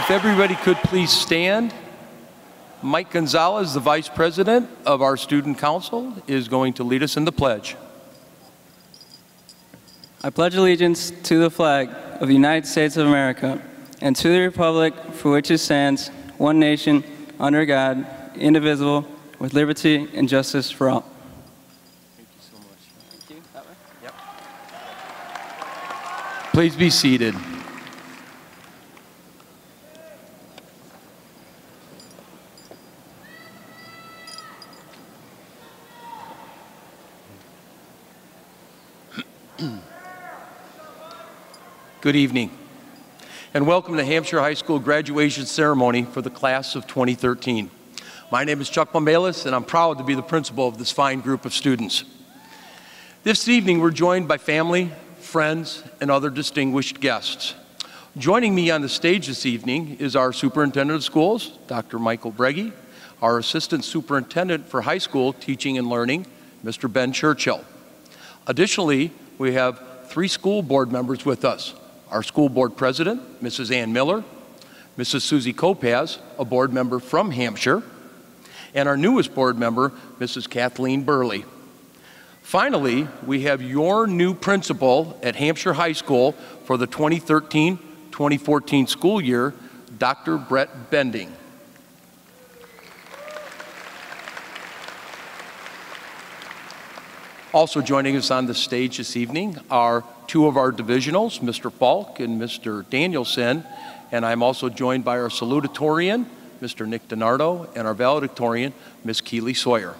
If everybody could please stand. Mike Gonzalez, the Vice President of our Student Council, is going to lead us in the pledge. I pledge allegiance to the flag of the United States of America and to the republic for which it stands, one nation, under God, indivisible, with liberty and justice for all. Thank you so much. Thank you. That way? Yep. Please be seated. Good evening, and welcome to Hampshire High School graduation ceremony for the class of 2013. My name is Chuck Bombalis, and I'm proud to be the principal of this fine group of students. This evening, we're joined by family, friends, and other distinguished guests. Joining me on the stage this evening is our Superintendent of Schools, Dr. Michael Breggy, our Assistant Superintendent for High School Teaching and Learning, Mr. Ben Churchill. Additionally, we have 3 school board members with us. Our school board president, Mrs. Ann Miller, Mrs. Susie Kopaz, a board member from Hampshire, and our newest board member, Mrs. Kathleen Burley. Finally, we have your new principal at Hampshire High School for the 2013-2014 school year, Dr. Brett Bending. Also joining us on the stage this evening are 2 of our divisionals, Mr. Falk and Mr. Danielson, and I'm also joined by our salutatorian, Mr. Nick DiNardo, and our valedictorian, Ms. Keely Sawyer.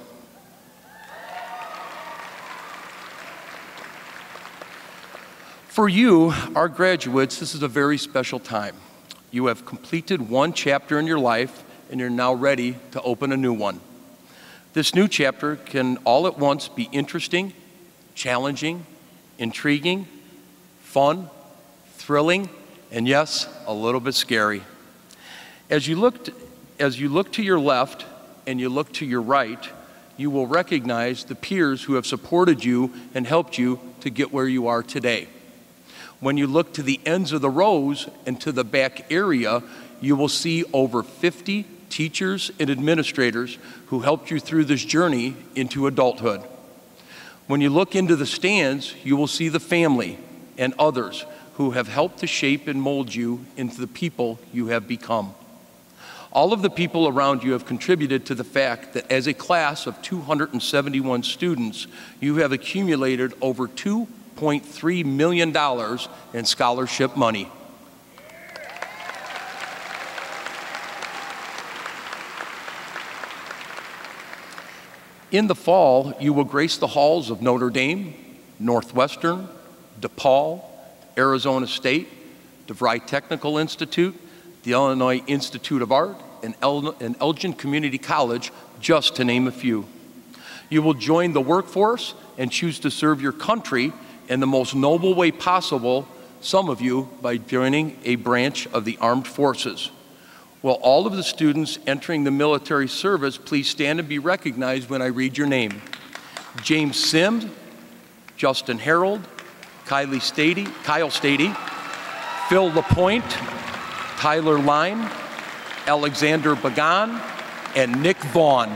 For you, our graduates, this is a very special time. You have completed one chapter in your life, and you're now ready to open a new one. This new chapter can all at once be interesting, challenging, intriguing, fun, thrilling, and yes, a little bit scary. As you look to your left and you look to your right, you will recognize the peers who have supported you and helped you to get where you are today. When you look to the ends of the rows and to the back area, you will see over 50 teachers and administrators who helped you through this journey into adulthood. When you look into the stands, you will see the family and others who have helped to shape and mold you into the people you have become. All of the people around you have contributed to the fact that as a class of 271 students, you have accumulated over $2.3 million in scholarship money. In the fall, you will grace the halls of Notre Dame, Northwestern, DePaul, Arizona State, DeVry Technical Institute, the Illinois Institute of Art, and Elgin Community College, just to name a few. You will join the workforce and choose to serve your country in the most noble way possible, some of you by joining a branch of the armed forces. Will all of the students entering the military service please stand and be recognized when I read your name? James Sims, Justin Harold, Kyle Stady, Phil LaPointe, Tyler Lime, Alexander Bagan, and Nick Vaughn.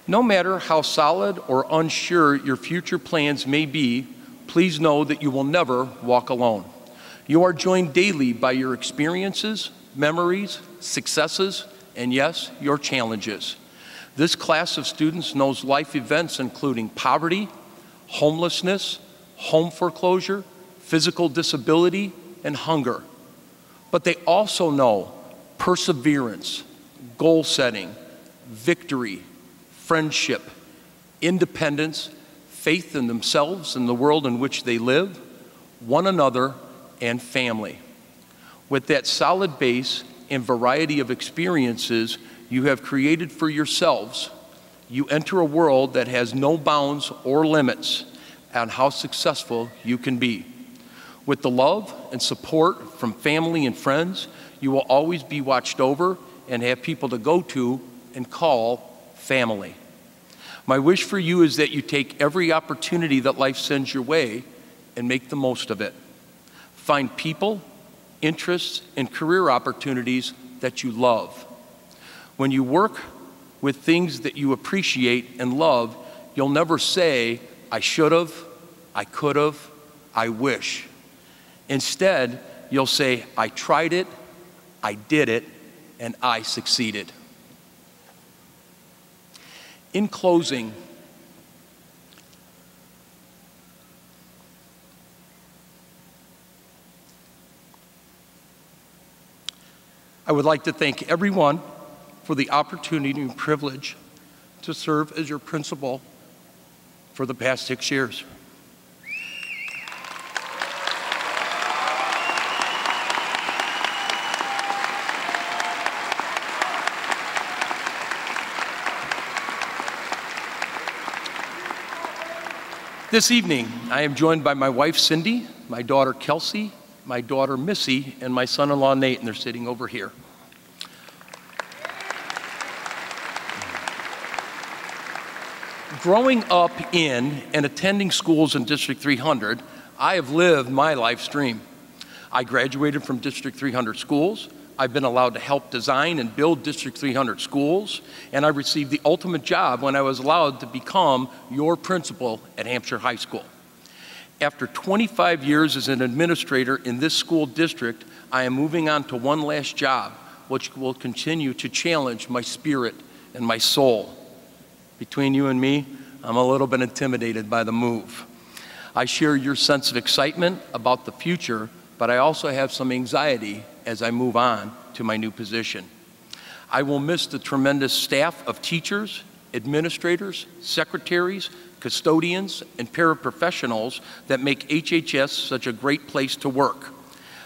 No matter how solid or unsure your future plans may be, please know that you will never walk alone. You are joined daily by your experiences, memories, successes, and yes, your challenges. This class of students knows life events including poverty, homelessness, home foreclosure, physical disability, and hunger. But they also know perseverance, goal setting, victory, friendship, independence, faith in themselves and the world in which they live, one another, and family. With that solid base and variety of experiences you have created for yourselves, you enter a world that has no bounds or limits on how successful you can be. With the love and support from family and friends, you will always be watched over and have people to go to and call family. My wish for you is that you take every opportunity that life sends your way and make the most of it. Find people, interests, and career opportunities that you love. When you work with things that you appreciate and love, you'll never say, I should have, I could have, I wish. Instead, you'll say, I tried it, I did it, and I succeeded. In closing, I would like to thank everyone for the opportunity and privilege to serve as your principal for the past 6 years. This evening, I am joined by my wife, Cindy, my daughter, Kelsey, my daughter, Missy, and my son-in-law, Nate, and they're sitting over here. Growing up in and attending schools in District 300, I have lived my life's dream. I graduated from District 300 schools. I've been allowed to help design and build District 300 schools, and I received the ultimate job when I was allowed to become your principal at Hampshire High School. After 25 years as an administrator in this school district, I am moving on to one last job, which will continue to challenge my spirit and my soul. Between you and me, I'm a little bit intimidated by the move. I share your sense of excitement about the future, but I also have some anxiety as I move on to my new position. I will miss the tremendous staff of teachers, administrators, secretaries, custodians, and paraprofessionals that make HHS such a great place to work.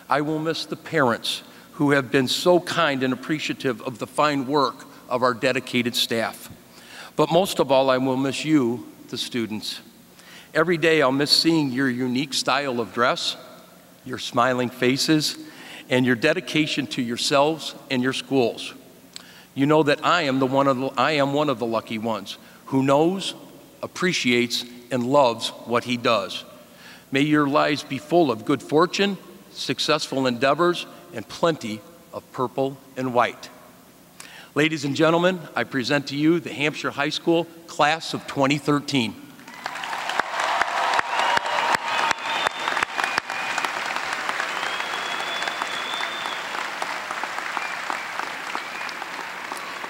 I will miss the parents who have been so kind and appreciative of the fine work of our dedicated staff. But most of all, I will miss you, the students. Every day I'll miss seeing your unique style of dress, your smiling faces, and your dedication to yourselves and your schools. You know that I am one of the lucky ones who knows, appreciates, and loves what he does. May your lives be full of good fortune, successful endeavors, and plenty of purple and white. Ladies and gentlemen, I present to you the Hampshire High School Class of 2013.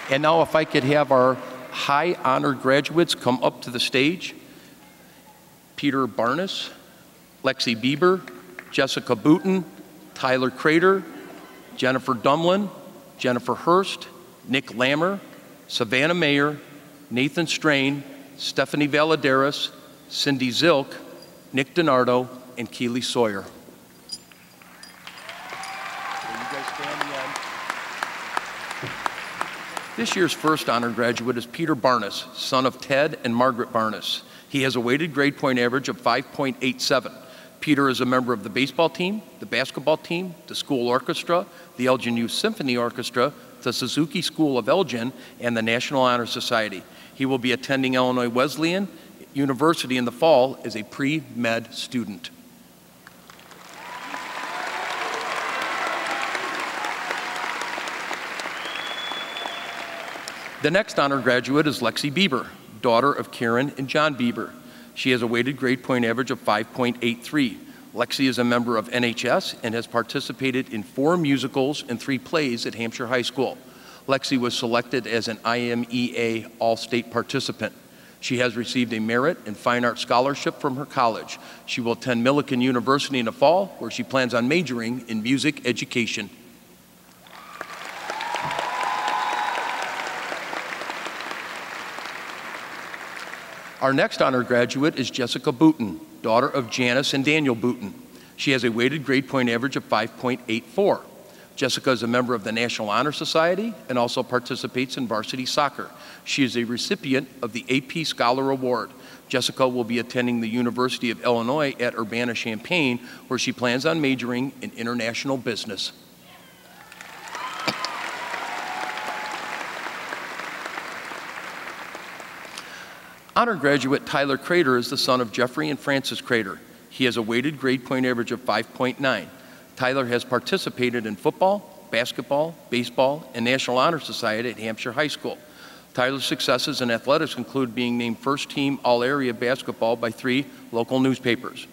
And now if I could have our high honored graduates come up to the stage. Peter Barnes, Lexi Bieber, Jessica Booten, Tyler Crater, Jennifer Dumlin, Jennifer Hurst, Nick Lammer, Savannah Mayer, Nathan Strain, Stephanie Valadares, Cindy Zilk, Nick DiNardo, and Keely Sawyer. This year's first honored graduate is Peter Barnes, son of Ted and Margaret Barnes. He has a weighted grade point average of 5.87. Peter is a member of the baseball team, the basketball team, the school orchestra, the Elgin Youth Symphony Orchestra, the Suzuki School of Elgin, and the National Honor Society. He will be attending Illinois Wesleyan University in the fall as a pre-med student. The next honored graduate is Lexi Bieber, daughter of Karen and John Bieber. She has a weighted grade point average of 5.83. Lexi is a member of NHS and has participated in 4 musicals and 3 plays at Hampshire High School. Lexi was selected as an IMEA All-State participant. She has received a Merit and Fine Arts Scholarship from her college. She will attend Millikan University in the fall, where she plans on majoring in music education. Our next honored graduate is Jessica Booten, daughter of Janice and Daniel Booten. She has a weighted grade point average of 5.84. Jessica is a member of the National Honor Society and also participates in varsity soccer. She is a recipient of the AP Scholar Award. Jessica will be attending the University of Illinois at Urbana-Champaign, where she plans on majoring in international business. Honor graduate Tyler Crater is the son of Jeffrey and Frances Crater. He has a weighted grade point average of 5.9. Tyler has participated in football, basketball, baseball, and National Honor Society at Hampshire High School. Tyler's successes in athletics include being named first team all-area basketball by 3 local newspapers.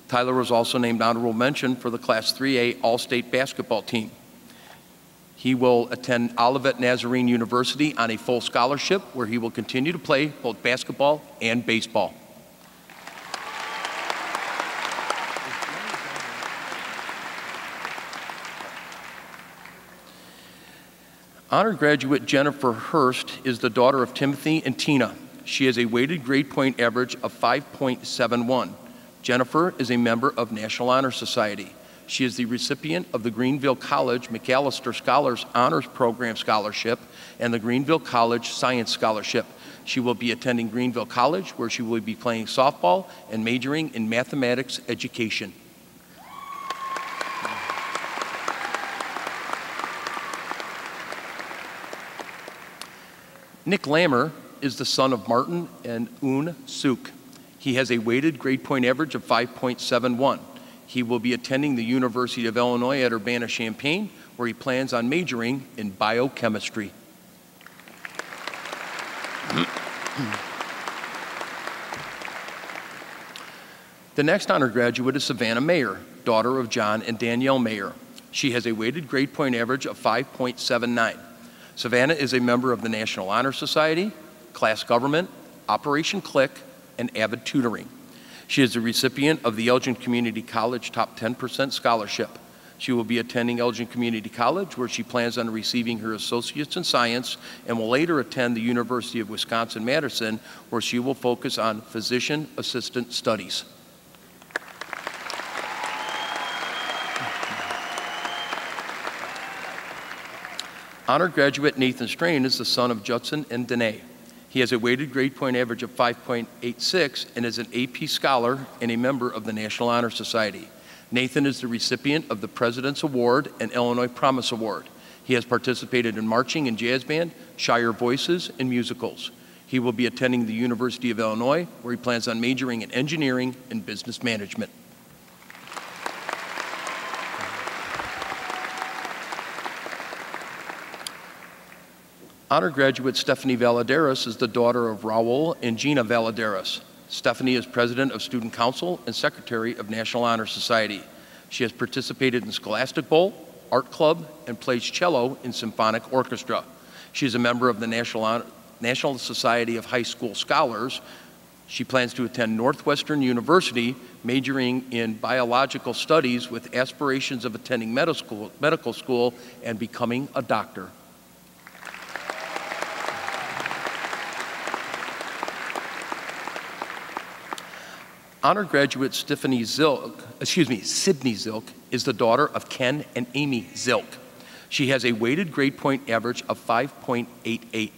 Tyler was also named honorable mention for the Class 3A All-State basketball team. He will attend Olivet Nazarene University on a full scholarship, where he will continue to play both basketball and baseball. Honor graduate Jennifer Hurst is the daughter of Timothy and Tina. She has a weighted grade point average of 5.71. Jennifer is a member of National Honor Society. She is the recipient of the Greenville College McAllister Scholars Honors Program Scholarship and the Greenville College Science Scholarship. She will be attending Greenville College, where she will be playing softball and majoring in mathematics education. Nick Lammer is the son of Martin and Un Suk. He has a weighted grade point average of 5.71. He will be attending the University of Illinois at Urbana-Champaign, where he plans on majoring in biochemistry. The next honor graduate is Savannah Mayer, daughter of John and Danielle Mayer. She has a weighted grade point average of 5.79. Savannah is a member of the National Honor Society, Class Government, Operation Click, and Avid Tutoring. She is a recipient of the Elgin Community College Top 10% Scholarship. She will be attending Elgin Community College, where she plans on receiving her Associates in Science, and will later attend the University of Wisconsin-Madison, where she will focus on Physician Assistant Studies. Honor graduate Nathan Strain is the son of Judson and Danae. He has a weighted grade point average of 5.86 and is an AP Scholar and a member of the National Honor Society. Nathan is the recipient of the President's Award and Illinois Promise Award. He has participated in marching and jazz band, Shire Voices, and musicals. He will be attending the University of Illinois, where he plans on majoring in engineering and business management. Honor graduate Stephanie Valadares is the daughter of Raul and Gina Valadares. Stephanie is president of Student Council and secretary of National Honor Society. She has participated in Scholastic Bowl, Art Club, and plays cello in symphonic orchestra. She is a member of the National Society of High School Scholars. She plans to attend Northwestern University, majoring in biological studies with aspirations of attending medical school and becoming a doctor. Honor graduate Sydney Zilk is the daughter of Ken and Amy Zilk. She has a weighted grade point average of 5.88.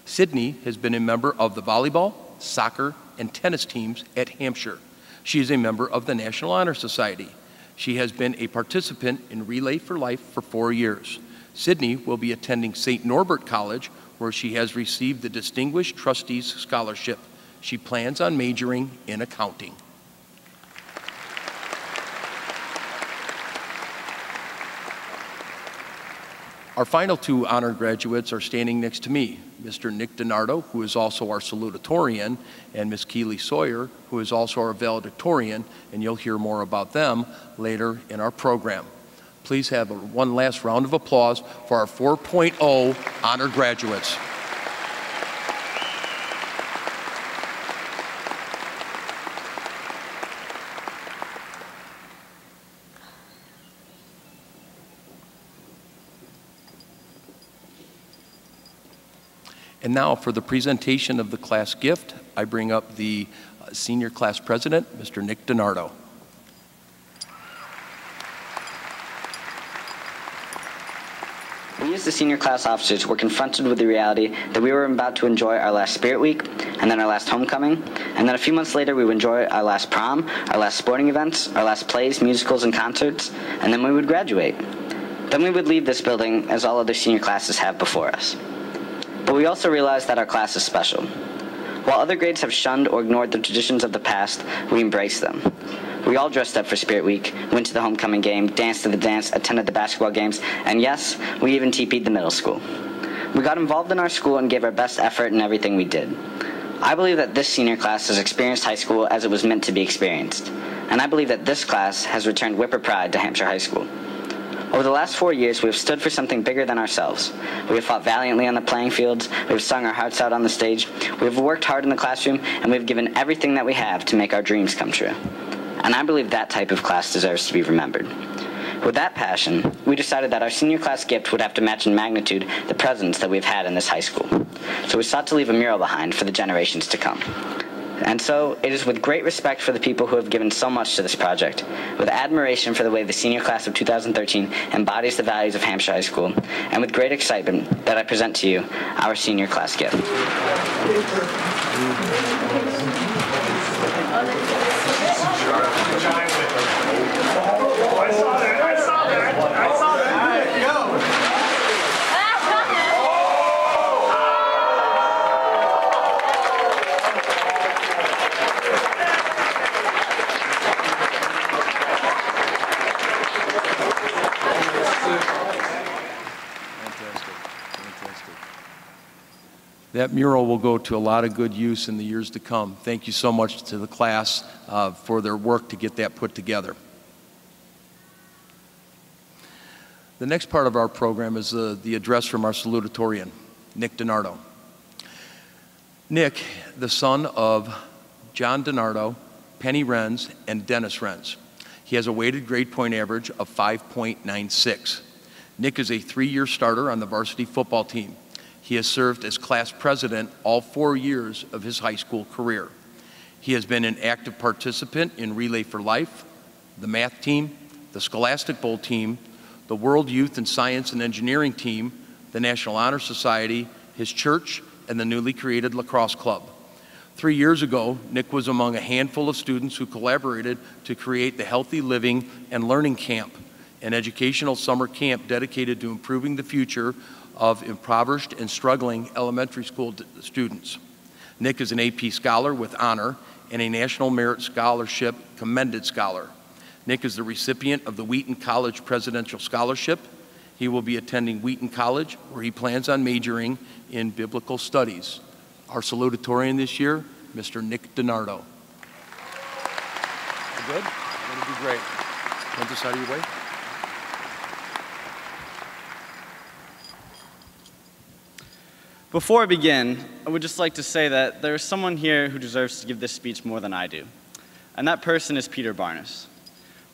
Sydney has been a member of the volleyball, soccer, and tennis teams at Hampshire. She is a member of the National Honor Society. She has been a participant in Relay for Life for 4 years. Sydney will be attending St. Norbert College, where she has received the Distinguished Trustees Scholarship. She plans on majoring in accounting. Our final 2 honor graduates are standing next to me, Mr. Nick DiNardo, who is also our salutatorian, and Ms. Keely Sawyer, who is also our valedictorian, and you'll hear more about them later in our program. Please have one last round of applause for our 4.0 honor graduates. And now for the presentation of the class gift, I bring up the senior class president, Mr. Nick DiNardo. We as the senior class officers were confronted with the reality that we were about to enjoy our last Spirit Week, and then our last homecoming, and then a few months later we would enjoy our last prom, our last sporting events, our last plays, musicals, and concerts, and then we would graduate. Then we would leave this building as all other senior classes have before us. But we also realized that our class is special. While other grades have shunned or ignored the traditions of the past, we embrace them. We all dressed up for Spirit Week, went to the homecoming game, danced to the dance, attended the basketball games, and yes, we even TP'd the middle school. We got involved in our school and gave our best effort in everything we did. I believe that this senior class has experienced high school as it was meant to be experienced. And I believe that this class has returned Whipper pride to Hampshire High School. Over the last 4 years, we have stood for something bigger than ourselves. We have fought valiantly on the playing fields, we have sung our hearts out on the stage, we have worked hard in the classroom, and we have given everything that we have to make our dreams come true. And I believe that type of class deserves to be remembered. With that passion, we decided that our senior class gift would have to match in magnitude the presence that we've had in this high school. So we sought to leave a mural behind for the generations to come. And so, it is with great respect for the people who have given so much to this project, with admiration for the way the senior class of 2013 embodies the values of Hampshire High School, and with great excitement that I present to you our senior class gift. That mural will go to a lot of good use in the years to come. Thank you so much to the class for their work to get that put together. The next part of our program is the address from our salutatorian, Nick DiNardo. Nick, the son of John DiNardo, Penny Renz, and Dennis Renz. He has a weighted grade point average of 5.96. Nick is a 3-year starter on the varsity football team. He has served as class president all 4 years of his high school career. He has been an active participant in Relay for Life, the math team, the Scholastic Bowl team, the World Youth and Science and Engineering team, the National Honor Society, his church, and the newly created lacrosse club. 3 years ago, Nick was among a handful of students who collaborated to create the Healthy Living and Learning Camp, an educational summer camp dedicated to improving the future of impoverished and struggling elementary school students. Nick is an AP Scholar with honor and a National Merit Scholarship Commended Scholar. Nick is the recipient of the Wheaton College Presidential Scholarship. He will be attending Wheaton College, where he plans on majoring in biblical studies. Our salutatorian this year, Mr. Nick DiNardo. You good? You're gonna do great. Want this out of your way? Before I begin, I would just like to say that there is someone here who deserves to give this speech more than I do, and that person is Peter Barnes.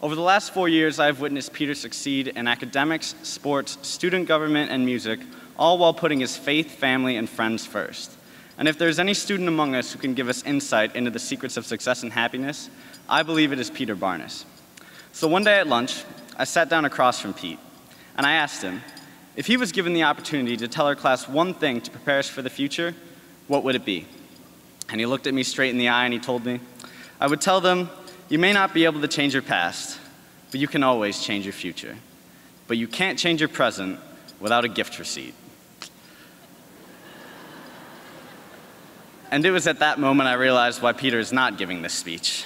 Over the last 4 years, I have witnessed Peter succeed in academics, sports, student government, and music, all while putting his faith, family, and friends first. And if there's any student among us who can give us insight into the secrets of success and happiness, I believe it is Peter Barnes. So one day at lunch, I sat down across from Pete, and I asked him, if he was given the opportunity to tell our class one thing to prepare us for the future, what would it be? And he looked at me straight in the eye and he told me, I would tell them, you may not be able to change your past, but you can always change your future. But you can't change your present without a gift receipt. And it was at that moment I realized why Peter is not giving this speech.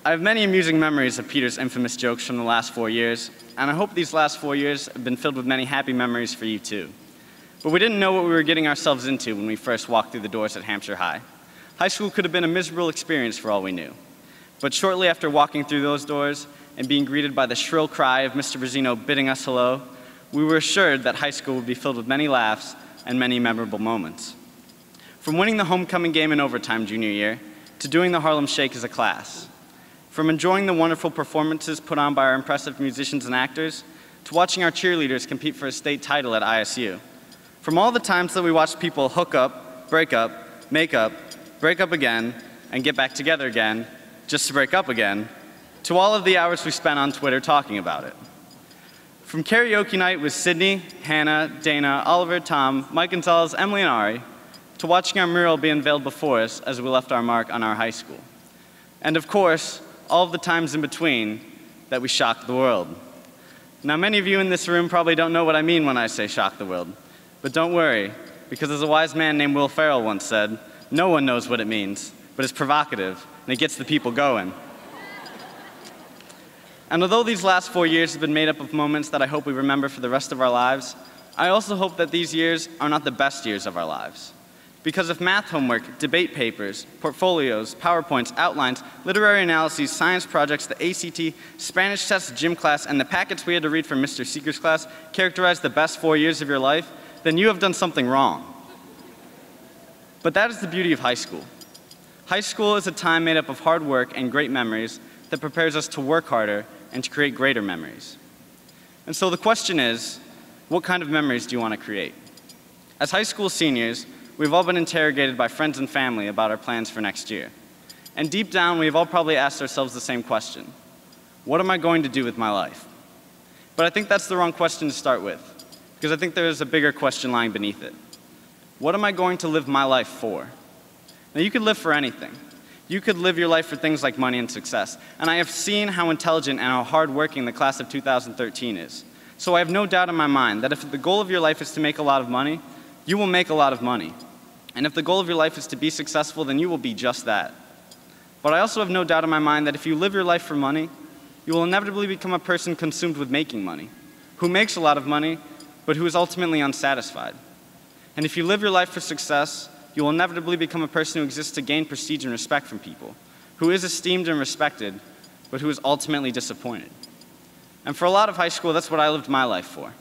I have many amusing memories of Peter's infamous jokes from the last 4 years, and I hope these last 4 years have been filled with many happy memories for you too. But we didn't know what we were getting ourselves into when we first walked through the doors at Hampshire High. High school could have been a miserable experience for all we knew. But shortly after walking through those doors and being greeted by the shrill cry of Mr. Brazino bidding us hello, we were assured that high school would be filled with many laughs and many memorable moments. From winning the homecoming game in overtime junior year, to doing the Harlem Shake as a class. From enjoying the wonderful performances put on by our impressive musicians and actors, to watching our cheerleaders compete for a state title at ISU. From all the times that we watched people hook up, break up, make up, break up again, and get back together again, just to break up again, to all of the hours we spent on Twitter talking about it. From karaoke night with Sydney, Hannah, Dana, Oliver, Tom, Mike Gonzalez, Emily, and Ari, to watching our mural be unveiled before us as we left our mark on our high school. And of course, all of the times in between that we shocked the world. Now, many of you in this room probably don't know what I mean when I say shock the world. But don't worry, because as a wise man named Will Ferrell once said, no one knows what it means, but it's provocative, and it gets the people going. And although these last 4 years have been made up of moments that I hope we remember for the rest of our lives, I also hope that these years are not the best years of our lives. Because if math homework, debate papers, portfolios, PowerPoints, outlines, literary analyses, science projects, the ACT, Spanish tests, gym class, and the packets we had to read for Mr. Seeker's class characterize the best 4 years of your life, then you have done something wrong. But that is the beauty of high school. High school is a time made up of hard work and great memories that prepares us to work harder and to create greater memories. And so the question is, what kind of memories do you want to create? As high school seniors, we've all been interrogated by friends and family about our plans for next year. And deep down, we've all probably asked ourselves the same question. What am I going to do with my life? But I think that's the wrong question to start with, because I think there is a bigger question lying beneath it. What am I going to live my life for? Now, you could live for anything. You could live your life for things like money and success. And I have seen how intelligent and how hardworking the class of 2013 is. So I have no doubt in my mind that if the goal of your life is to make a lot of money, you will make a lot of money. And if the goal of your life is to be successful, then you will be just that. But I also have no doubt in my mind that if you live your life for money, you will inevitably become a person consumed with making money, who makes a lot of money, but who is ultimately unsatisfied. And if you live your life for success, you will inevitably become a person who exists to gain prestige and respect from people, who is esteemed and respected, but who is ultimately disappointed. And for a lot of high school, that's what I lived my life for.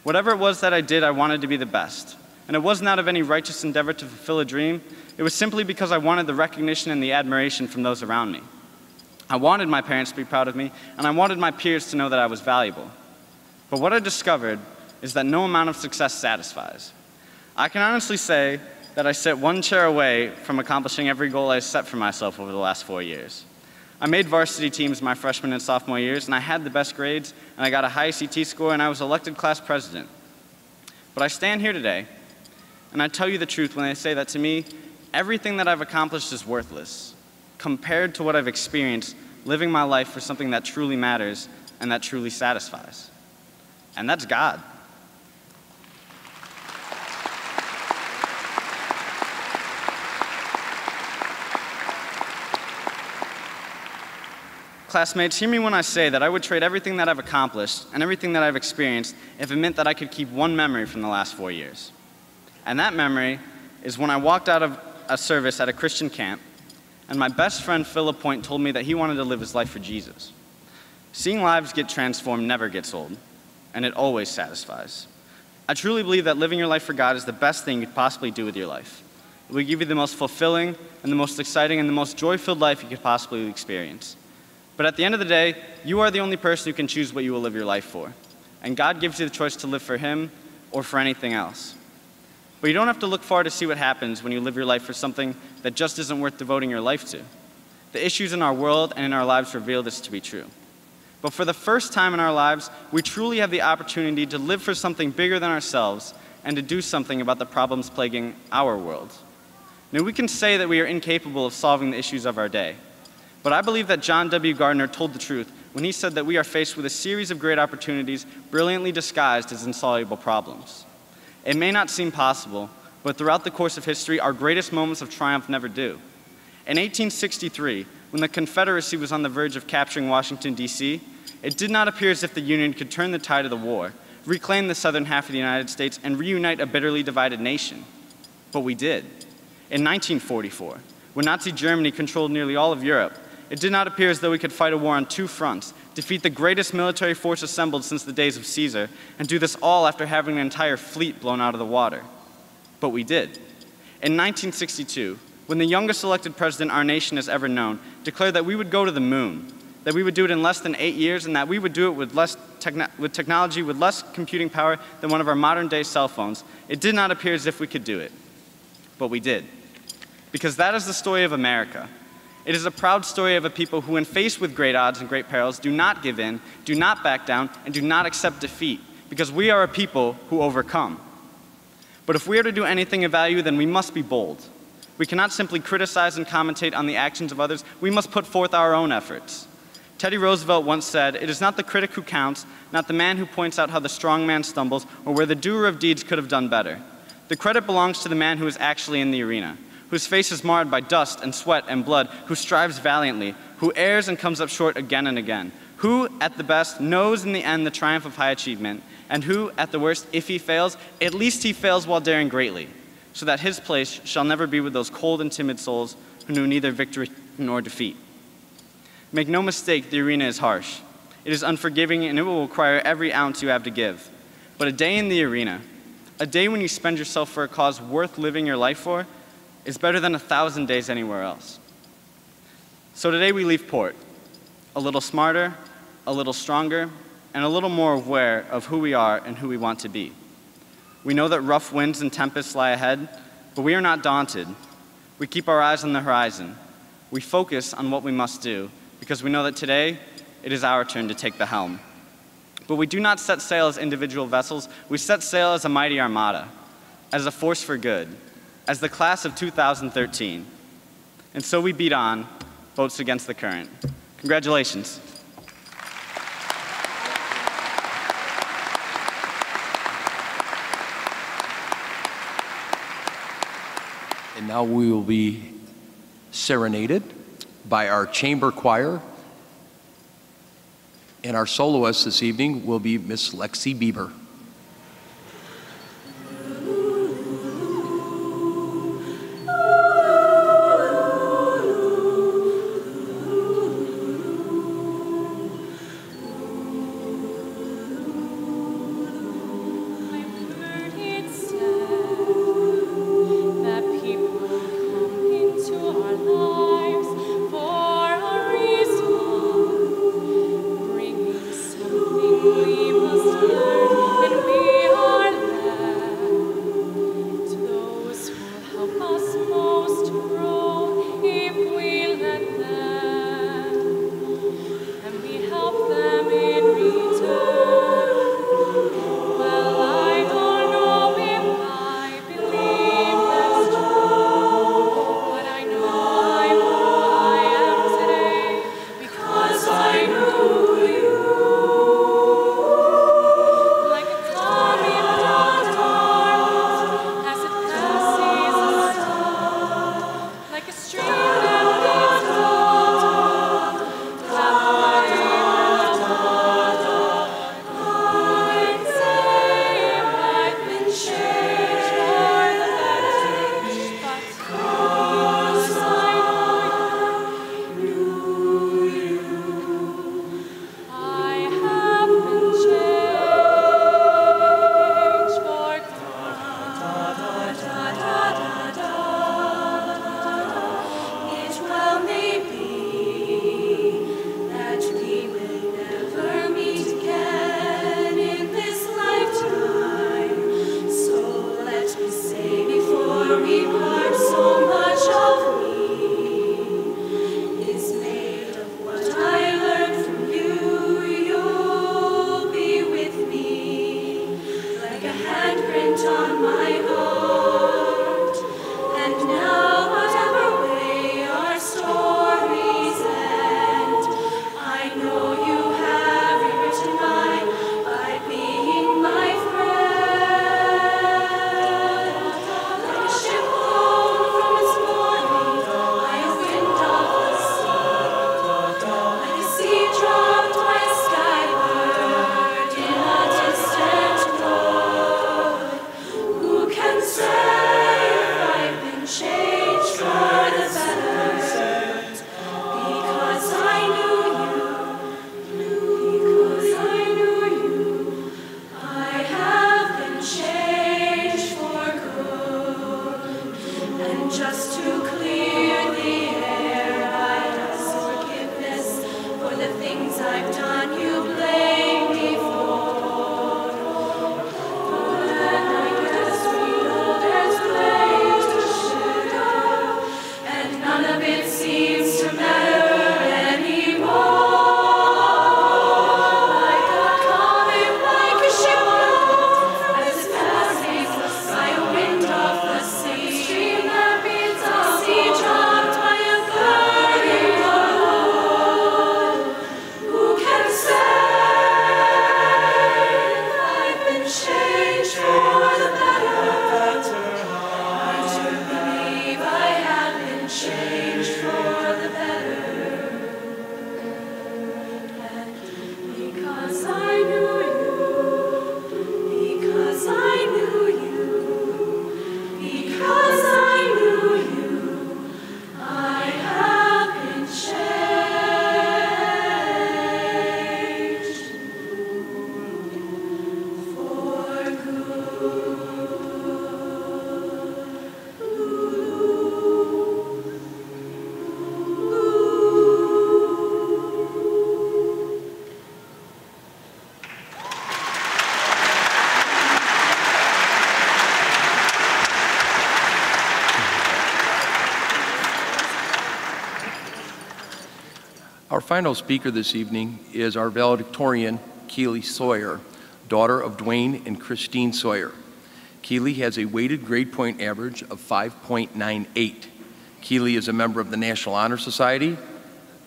Whatever it was that I did, I wanted to be the best. And it wasn't out of any righteous endeavor to fulfill a dream. It was simply because I wanted the recognition and the admiration from those around me. I wanted my parents to be proud of me, and I wanted my peers to know that I was valuable. But what I discovered is that no amount of success satisfies. I can honestly say that I sit one chair away from accomplishing every goal I set for myself over the last 4 years. I made varsity teams my freshman and sophomore years, and I had the best grades, and I got a high ACT score, and I was elected class president. But I stand here today, and I tell you the truth when I say that to me, everything that I've accomplished is worthless compared to what I've experienced living my life for something that truly matters and that truly satisfies. And that's God. Classmates, hear me when I say that I would trade everything that I've accomplished and everything that I've experienced if it meant that I could keep one memory from the last 4 years. And that memory is when I walked out of a service at a Christian camp, and my best friend Phil Lapointe told me that he wanted to live his life for Jesus. Seeing lives get transformed never gets old, and it always satisfies. I truly believe that living your life for God is the best thing you could possibly do with your life. It will give you the most fulfilling and the most exciting and the most joy-filled life you could possibly experience. But at the end of the day, you are the only person who can choose what you will live your life for. And God gives you the choice to live for Him or for anything else. But you don't have to look far to see what happens when you live your life for something that just isn't worth devoting your life to. The issues in our world and in our lives reveal this to be true. But for the first time in our lives, we truly have the opportunity to live for something bigger than ourselves and to do something about the problems plaguing our world. Now, we can say that we are incapable of solving the issues of our day. But I believe that John W. Gardner told the truth when he said that we are faced with a series of great opportunities brilliantly disguised as insoluble problems. It may not seem possible, but throughout the course of history, our greatest moments of triumph never do. In 1863, when the Confederacy was on the verge of capturing Washington, D.C., it did not appear as if the Union could turn the tide of the war, reclaim the southern half of the United States, and reunite a bitterly divided nation. But we did. In 1944, when Nazi Germany controlled nearly all of Europe, it did not appear as though we could fight a war on two fronts, defeat the greatest military force assembled since the days of Caesar, and do this all after having an entire fleet blown out of the water. But we did. In 1962, when the youngest elected president our nation has ever known declared that we would go to the moon, that we would do it in less than 8 years, and that we would do it with technology with less computing power than one of our modern-day cell phones, it did not appear as if we could do it. But we did. Because that is the story of America. It is a proud story of a people who, when faced with great odds and great perils, do not give in, do not back down, and do not accept defeat, because we are a people who overcome. But if we are to do anything of value, then we must be bold. We cannot simply criticize and commentate on the actions of others. We must put forth our own efforts. Teddy Roosevelt once said, "It is not the critic who counts, not the man who points out how the strong man stumbles, or where the doer of deeds could have done better. The credit belongs to the man who is actually in the arena, whose face is marred by dust and sweat and blood, who strives valiantly, who errs and comes up short again and again, who, at the best, knows in the end the triumph of high achievement, and who, at the worst, if he fails, at least he fails while daring greatly, so that his place shall never be with those cold and timid souls who knew neither victory nor defeat." Make no mistake, the arena is harsh. It is unforgiving, and it will require every ounce you have to give. But a day in the arena, a day when you spend yourself for a cause worth living your life for, is better than 1,000 days anywhere else. So today we leave port, a little smarter, a little stronger, and a little more aware of who we are and who we want to be. We know that rough winds and tempests lie ahead, but we are not daunted. We keep our eyes on the horizon. We focus on what we must do, because we know that today it is our turn to take the helm. But we do not set sail as individual vessels. We set sail as a mighty armada, as a force for good, as the class of 2013. And so we beat on, boats against the current. Congratulations. And now we will be serenaded by our chamber choir. And our soloist this evening will be Miss Lexi Bieber. We must learn Our final speaker this evening is our valedictorian, Keely Sawyer, daughter of Dwayne and Christine Sawyer. Keely has a weighted grade point average of 5.98. Keely is a member of the National Honor Society,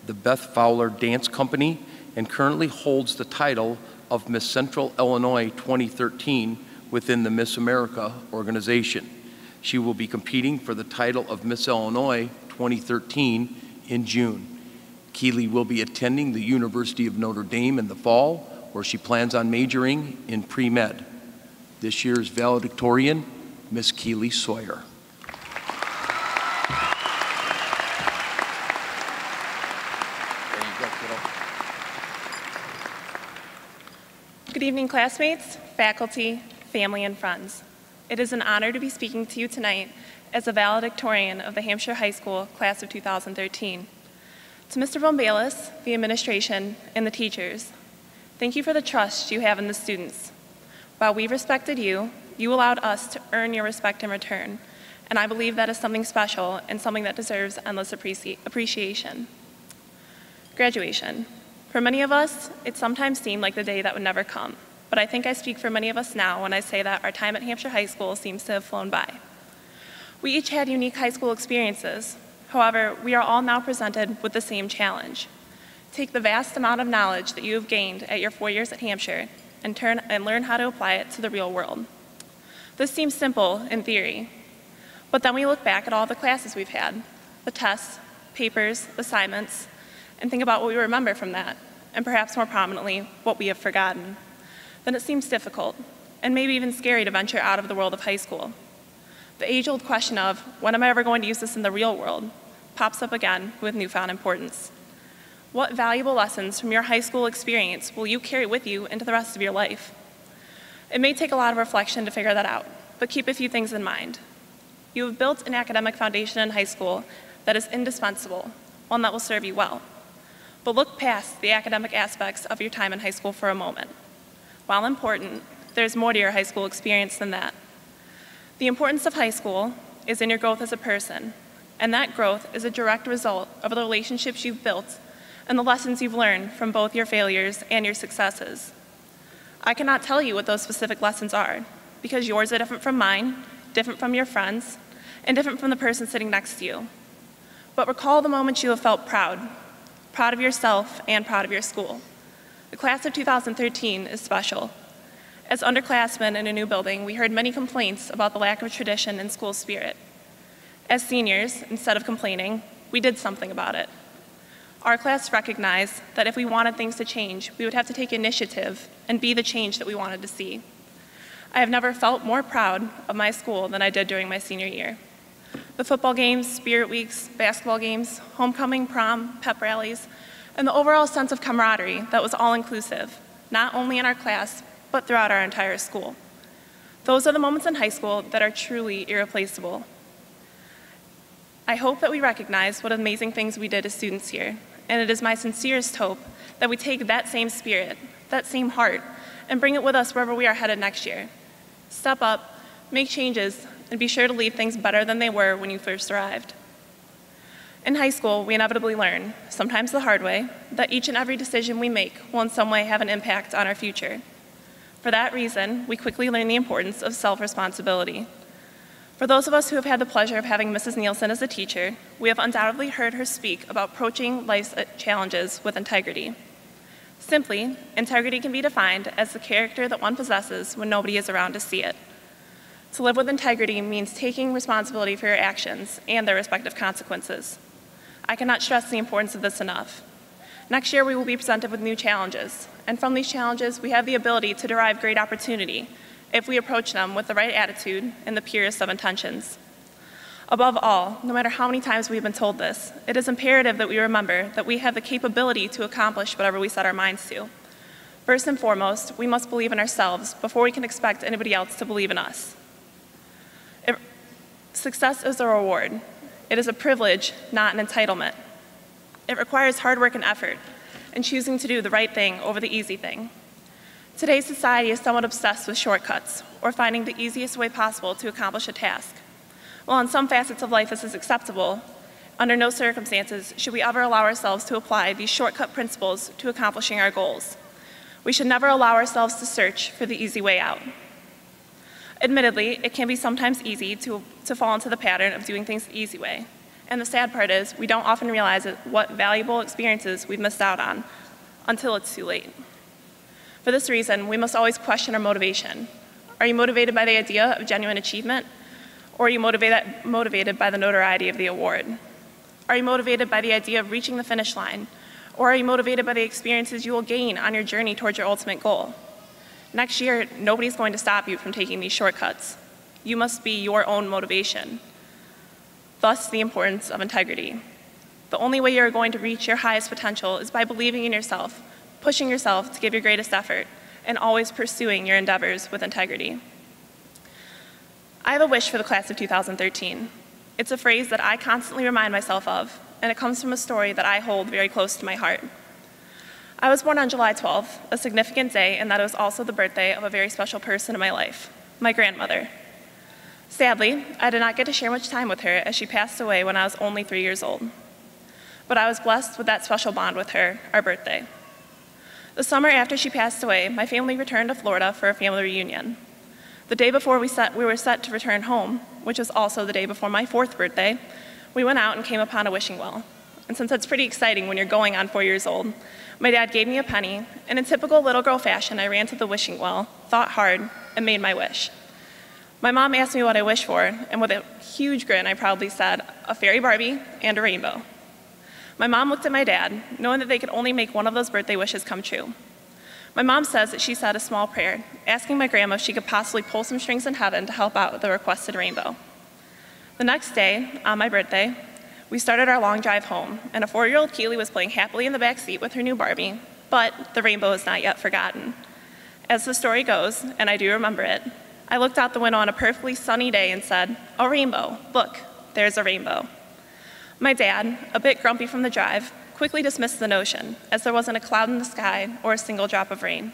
the Beth Fowler Dance Company, and currently holds the title of Miss Central Illinois 2013 within the Miss America organization. She will be competing for the title of Miss Illinois 2013 in June. Keely will be attending the University of Notre Dame in the fall, where she plans on majoring in pre-med. This year's valedictorian, Miss Keely Sawyer. There you go, kiddo. Good evening, classmates, faculty, family, and friends. It is an honor to be speaking to you tonight as a valedictorian of the Hampshire High School class of 2013. To Mr. Von Bayless, the administration, and the teachers, thank you for the trust you have in the students. While we respected you, you allowed us to earn your respect in return, and I believe that is something special and something that deserves endless appreciation. Graduation. For many of us, it sometimes seemed like the day that would never come, but I think I speak for many of us now when I say that our time at Hampshire High School seems to have flown by. We each had unique high school experiences. However, we are all now presented with the same challenge. Take the vast amount of knowledge that you have gained at your 4 years at Hampshire and learn how to apply it to the real world. This seems simple in theory, but then we look back at all the classes we've had, the tests, papers, assignments, and think about what we remember from that, and perhaps more prominently, what we have forgotten. Then it seems difficult, and maybe even scary to venture out of the world of high school. The age-old question of, when am I ever going to use this in the real world, pops up again with newfound importance. What valuable lessons from your high school experience will you carry with you into the rest of your life? It may take a lot of reflection to figure that out, but keep a few things in mind. You have built an academic foundation in high school that is indispensable, one that will serve you well. But look past the academic aspects of your time in high school for a moment. While important, there's more to your high school experience than that. The importance of high school is in your growth as a person, and that growth is a direct result of the relationships you've built and the lessons you've learned from both your failures and your successes. I cannot tell you what those specific lessons are, because yours are different from mine, different from your friends, and different from the person sitting next to you. But recall the moments you have felt proud of yourself and proud of your school. The class of 2013 is special. As underclassmen in a new building, we heard many complaints about the lack of tradition and school spirit. As seniors, instead of complaining, we did something about it. Our class recognized that if we wanted things to change, we would have to take initiative and be the change that we wanted to see. I have never felt more proud of my school than I did during my senior year. The football games, spirit weeks, basketball games, homecoming, prom, pep rallies, and the overall sense of camaraderie that was all-inclusive, not only in our class, but throughout our entire school. Those are the moments in high school that are truly irreplaceable. I hope that we recognize what amazing things we did as students here, and it is my sincerest hope that we take that same spirit, that same heart, and bring it with us wherever we are headed next year. Step up, make changes, and be sure to leave things better than they were when you first arrived. In high school, we inevitably learn, sometimes the hard way, that each and every decision we make will in some way have an impact on our future. For that reason, we quickly learn the importance of self-responsibility. For those of us who have had the pleasure of having Mrs. Nielsen as a teacher, we have undoubtedly heard her speak about approaching life's challenges with integrity. Simply, integrity can be defined as the character that one possesses when nobody is around to see it. To live with integrity means taking responsibility for your actions and their respective consequences. I cannot stress the importance of this enough. Next year, we will be presented with new challenges, and from these challenges, we have the ability to derive great opportunity if we approach them with the right attitude and the purest of intentions. Above all, no matter how many times we've been told this, it is imperative that we remember that we have the capability to accomplish whatever we set our minds to. First and foremost, we must believe in ourselves before we can expect anybody else to believe in us. Success is a reward. It is a privilege, not an entitlement. It requires hard work and effort, and choosing to do the right thing over the easy thing. Today's society is somewhat obsessed with shortcuts, or finding the easiest way possible to accomplish a task. While in some facets of life this is acceptable, Under no circumstances should we ever allow ourselves to apply these shortcut principles to accomplishing our goals. We should never allow ourselves to search for the easy way out. Admittedly, it can be sometimes easy to fall into the pattern of doing things the easy way. And the sad part is, we don't often realize what valuable experiences we've missed out on until it's too late. For this reason, we must always question our motivation. Are you motivated by the idea of genuine achievement? Or are you motivated by the notoriety of the award? Are you motivated by the idea of reaching the finish line? Or are you motivated by the experiences you will gain on your journey towards your ultimate goal? Next year, nobody's going to stop you from taking these shortcuts. You must be your own motivation. Thus, the importance of integrity. The only way you're going to reach your highest potential is by believing in yourself, pushing yourself to give your greatest effort, and always pursuing your endeavors with integrity. I have a wish for the class of 2013. It's a phrase that I constantly remind myself of, and it comes from a story that I hold very close to my heart. I was born on July 12th, a significant day, and that it was also the birthday of a very special person in my life, my grandmother. Sadly, I did not get to share much time with her as she passed away when I was only 3 years old. But I was blessed with that special bond with her, our birthday. The summer after she passed away, my family returned to Florida for a family reunion. The day before we were set to return home, which was also the day before my 4th birthday, we went out and came upon a wishing well. And since that's pretty exciting when you're going on 4 years old, my dad gave me a penny, and in typical little girl fashion, I ran to the wishing well, thought hard, and made my wish. My mom asked me what I wished for, and with a huge grin, I proudly said, a fairy Barbie and a rainbow. My mom looked at my dad, knowing that they could only make one of those birthday wishes come true. My mom says that she said a small prayer, asking my grandma if she could possibly pull some strings in heaven to help out with the requested rainbow. The next day, on my birthday, we started our long drive home, and a 4-year-old Keely was playing happily in the back seat with her new Barbie, but the rainbow is not yet forgotten. As the story goes, and I do remember it, I looked out the window on a perfectly sunny day and said, a rainbow, look, there's a rainbow. My dad, a bit grumpy from the drive, quickly dismissed the notion, as there wasn't a cloud in the sky or a single drop of rain.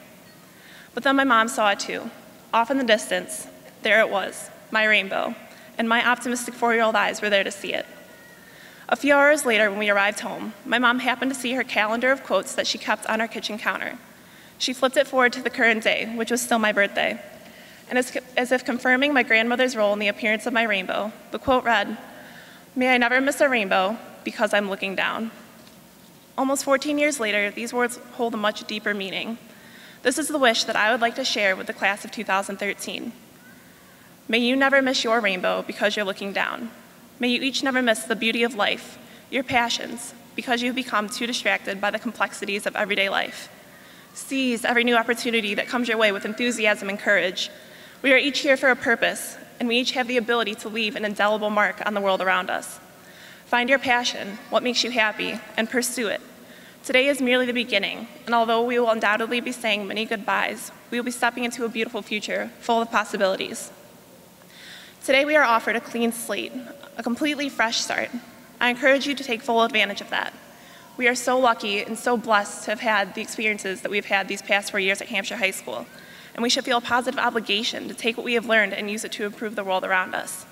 But then my mom saw it too. Off in the distance, there it was, my rainbow, and my optimistic 4-year-old eyes were there to see it. A few hours later, when we arrived home, my mom happened to see her calendar of quotes that she kept on our kitchen counter. She flipped it forward to the current day, which was still my birthday. And as if confirming my grandmother's role in the appearance of my rainbow, the quote read, "May I never miss a rainbow because I'm looking down." Almost 14 years later, these words hold a much deeper meaning. This is the wish that I would like to share with the class of 2013. May you never miss your rainbow because you're looking down. May you each never miss the beauty of life, your passions, because you've become too distracted by the complexities of everyday life. Seize every new opportunity that comes your way with enthusiasm and courage. We are each here for a purpose, and we each have the ability to leave an indelible mark on the world around us. Find your passion, what makes you happy, and pursue it. Today is merely the beginning, and although we will undoubtedly be saying many goodbyes, we will be stepping into a beautiful future full of possibilities. Today we are offered a clean slate, a completely fresh start. I encourage you to take full advantage of that. We are so lucky and so blessed to have had the experiences that we've had these past 4 years at Hampshire High School, and we should feel a positive obligation to take what we have learned and use it to improve the world around us.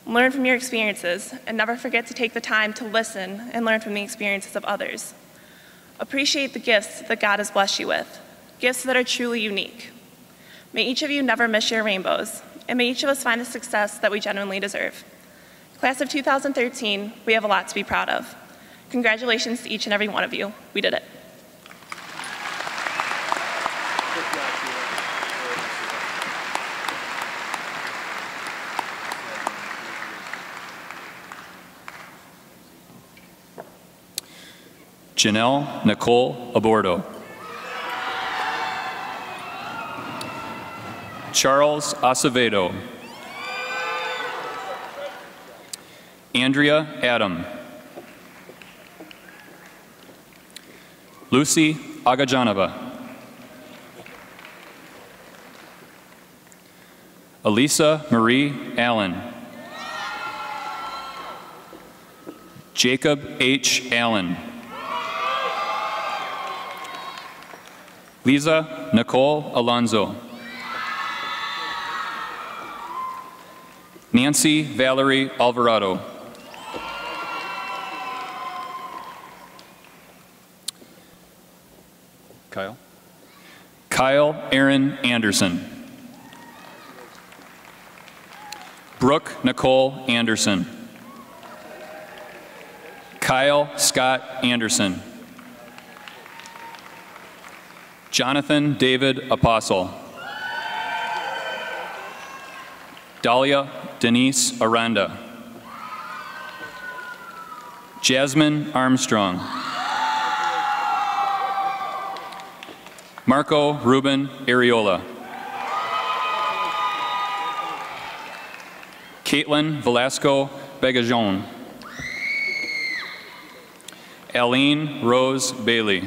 Learn from your experiences, and never forget to take the time to listen and learn from the experiences of others. Appreciate the gifts that God has blessed you with, gifts that are truly unique. May each of you never miss your rainbows, and may each of us find the success that we genuinely deserve. Class of 2013, we have a lot to be proud of. Congratulations to each and every one of you. We did it. Janelle Nicole Abordo. Charles Acevedo. Andrea Adam. Lucy Agajanova. Elisa Marie Allen. Jacob H. Allen. Lisa Nicole Alonzo. Nancy Valerie Alvarado. Kyle. Kyle Aaron Anderson. Brooke Nicole Anderson. Kyle Scott Anderson. Jonathan David Apostle. Dahlia Denise Aranda. Jasmine Armstrong. Marco Ruben Areola. Caitlin Velasco Begajon. Aline Rose Bailey.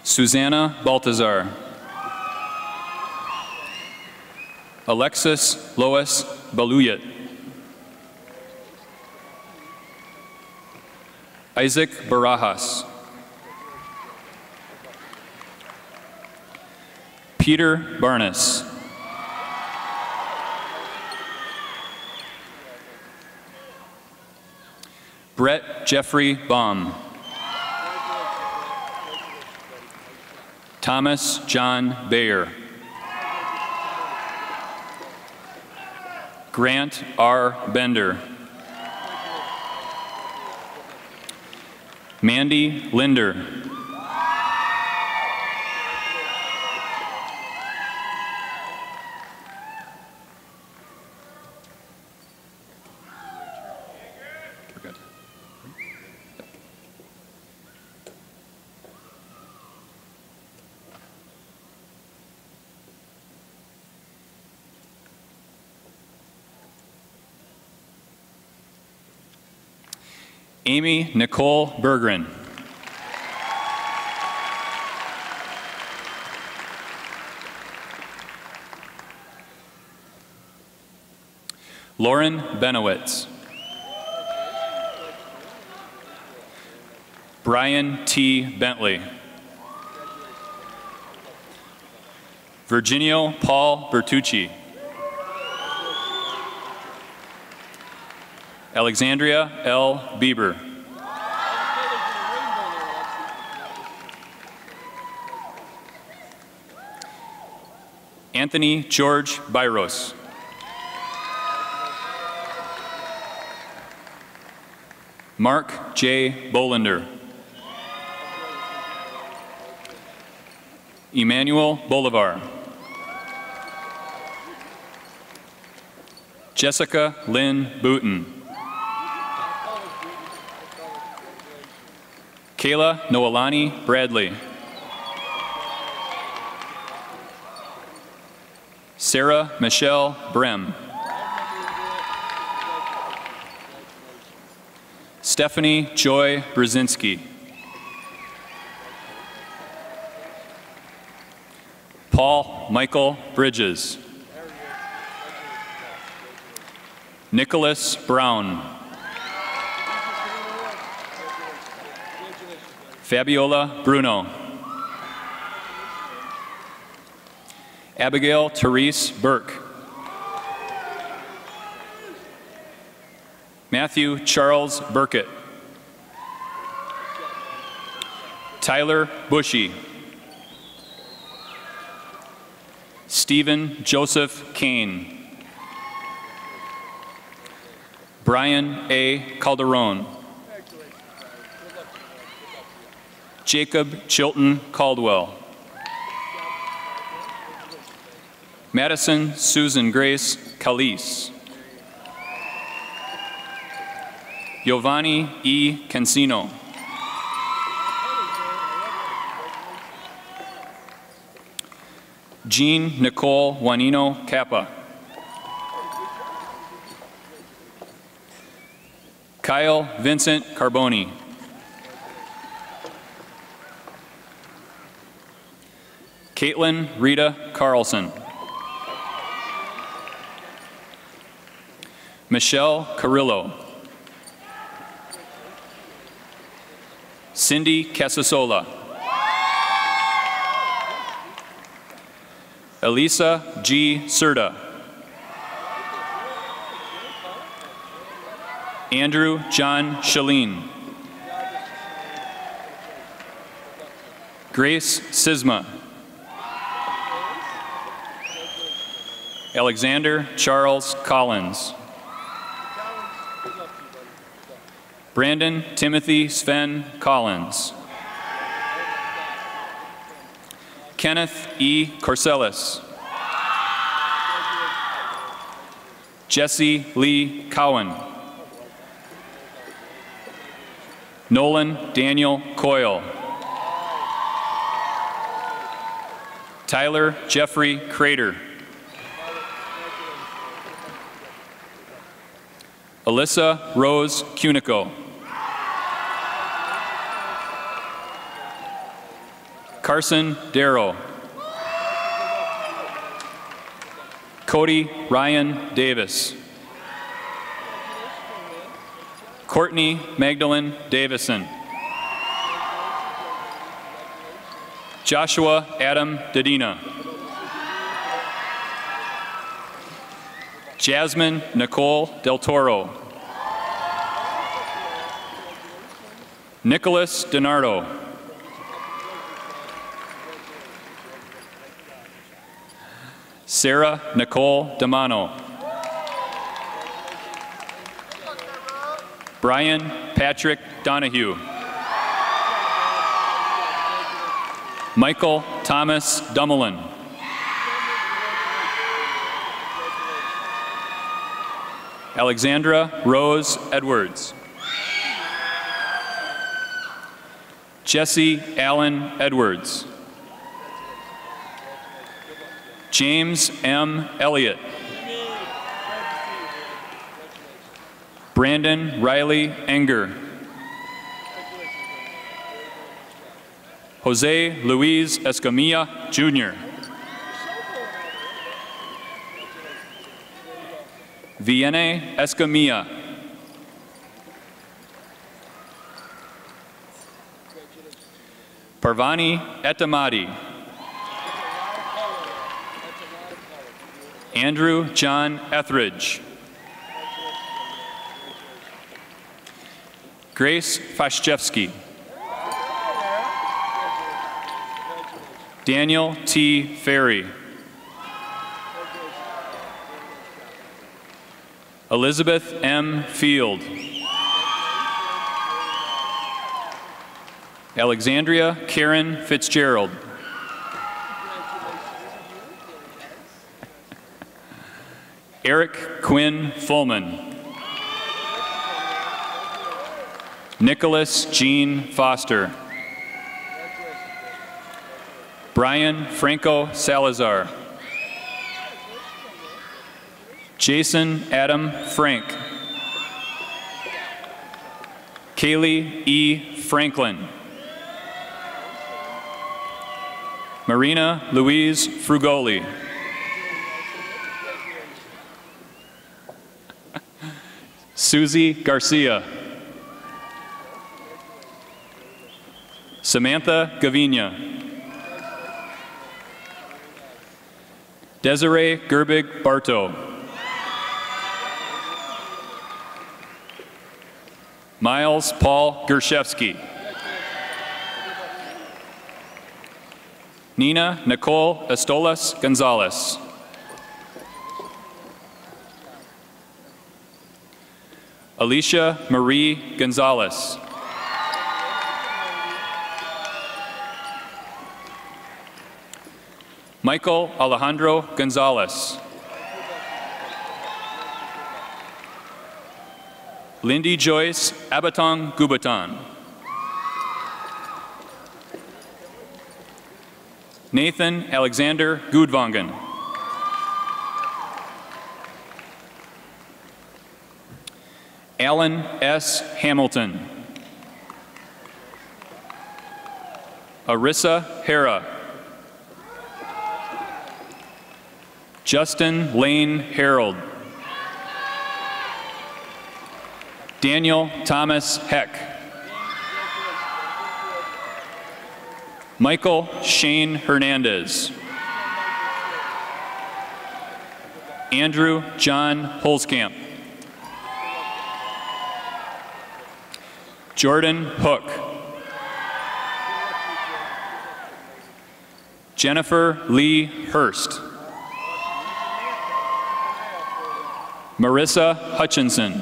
Susanna Baltazar. Alexis Lois Baluyat. Isaac Barajas. Peter Barnes. Brett Jeffrey Baum. Thomas John Bayer. Grant R. Bender. Mandy Linder. Amy Nicole Berggren. Lauren Benowitz. Brian T. Bentley. Virginio Paul Bertucci. Alexandria L. Bieber. Anthony George Byros. Mark J. Bolander. Emmanuel Bolivar. Jessica Lynn Booten. Kayla Noelani Bradley. Sarah Michelle Brem. Stephanie Joy Brzezinski. Paul Michael Bridges. Nicholas Brown. Fabiola Bruno. Abigail Therese Burke. Matthew Charles Burkett. Tyler Bushy. Stephen Joseph Kane. Brian A. Calderon. Jacob Chilton Caldwell. Madison Susan Grace Calise. Giovanni E. Cancino. Jean Nicole Juanino Kappa. Kyle Vincent Carboni. Caitlin Rita Carlson. Michelle Carrillo. Cindy Casasola. Elisa G. Serta. Andrew John Shalene. Grace Sisma. Alexander Charles Collins. Brandon Timothy Sven Collins. Kenneth E. Corsellis. Jesse Lee Cowan. Nolan Daniel Coyle. Tyler Jeffrey Crater. Alyssa Rose Cunico. Carson Darrow. Cody Ryan Davis. Courtney Magdalene Davison. Joshua Adam Dedina. Jasmine Nicole Del Toro. Nicholas DiNardo. Sarah Nicole Damano. Brian Patrick Donahue. Michael Thomas Dumoulin. Alexandra Rose Edwards. Jesse Allen Edwards. James M. Elliott. Brandon Riley Enger. Jose Luis Escamilla, Jr. Viene Escamilla. Parvani Etamadi. Andrew John Etheridge. Grace Fashchevsky. Daniel T. Ferry. Elizabeth M. Field. Alexandria Karen Fitzgerald. Eric Quinn Fullman. Nicholas Jean Foster. Brian Franco Salazar. Jason Adam Frank. Kaylee E. Franklin. Marina Louise Frugoli. Susie Garcia. Samantha Gavinia. Desiree Gerbig Bartow. Miles Paul Gershevsky. Nina Nicole Estolas Gonzalez. Alicia Marie Gonzalez. Michael Alejandro Gonzalez. Lindy Joyce Abatong Gubaton. Nathan Alexander Gudvangen. Alan S. Hamilton. Arissa Hera. Justin Lane Harold. Daniel Thomas Heck. Michael Shane Hernandez. Andrew John Holzkamp. Jordan Hook. Jennifer Lee Hurst. Marissa Hutchinson.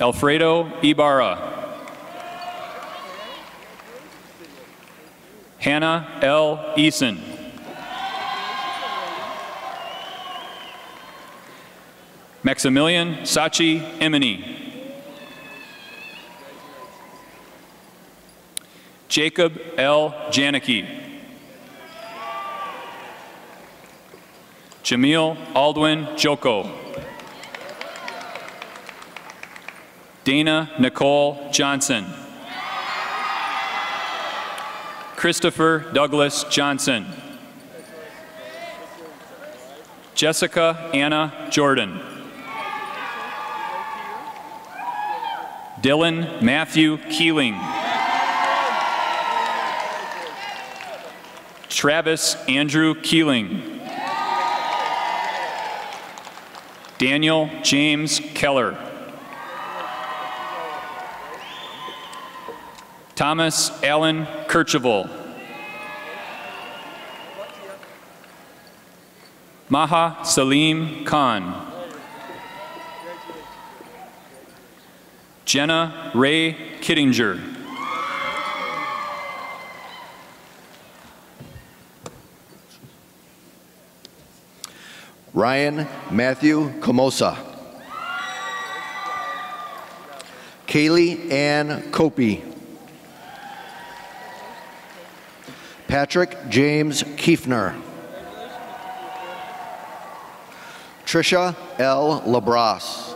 Alfredo Ibarra. Hannah L. Eason. Maximilian Sachi Emini. Jacob L. Janicki. Jamil Aldwin Joko. Dana Nicole Johnson. Christopher Douglas Johnson. Jessica Anna Jordan. Dylan Matthew Keeling. Travis Andrew Keeling. Daniel James Keller. Thomas Allen Kirchival. Maha Salim Khan. Jenna Ray Kittinger. Ryan Matthew Comosa. Kaylee Ann Copey. Patrick James Kiefner. Trisha L. Labras.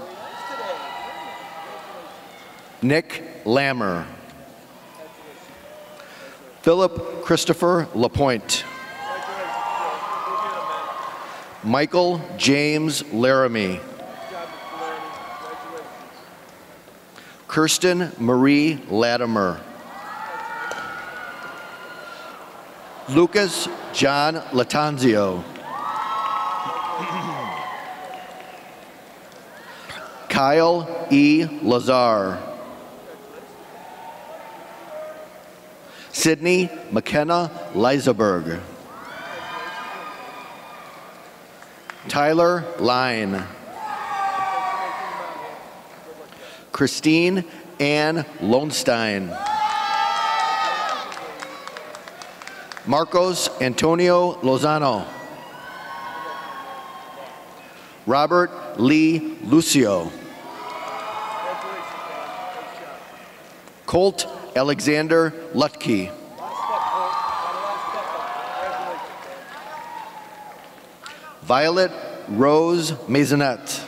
Nick Lammer. Philip Christopher Lapointe. Michael James Laramie. Kirsten Marie Latimer. Lucas John Latanzio. Kyle E. Lazar. Sydney McKenna Leiseberg. Tyler Line. Christine Ann Lonestein. Marcos Antonio Lozano. Robert Lee Lucio. Colt Alexander Lutke. Violet Rose Maisonette.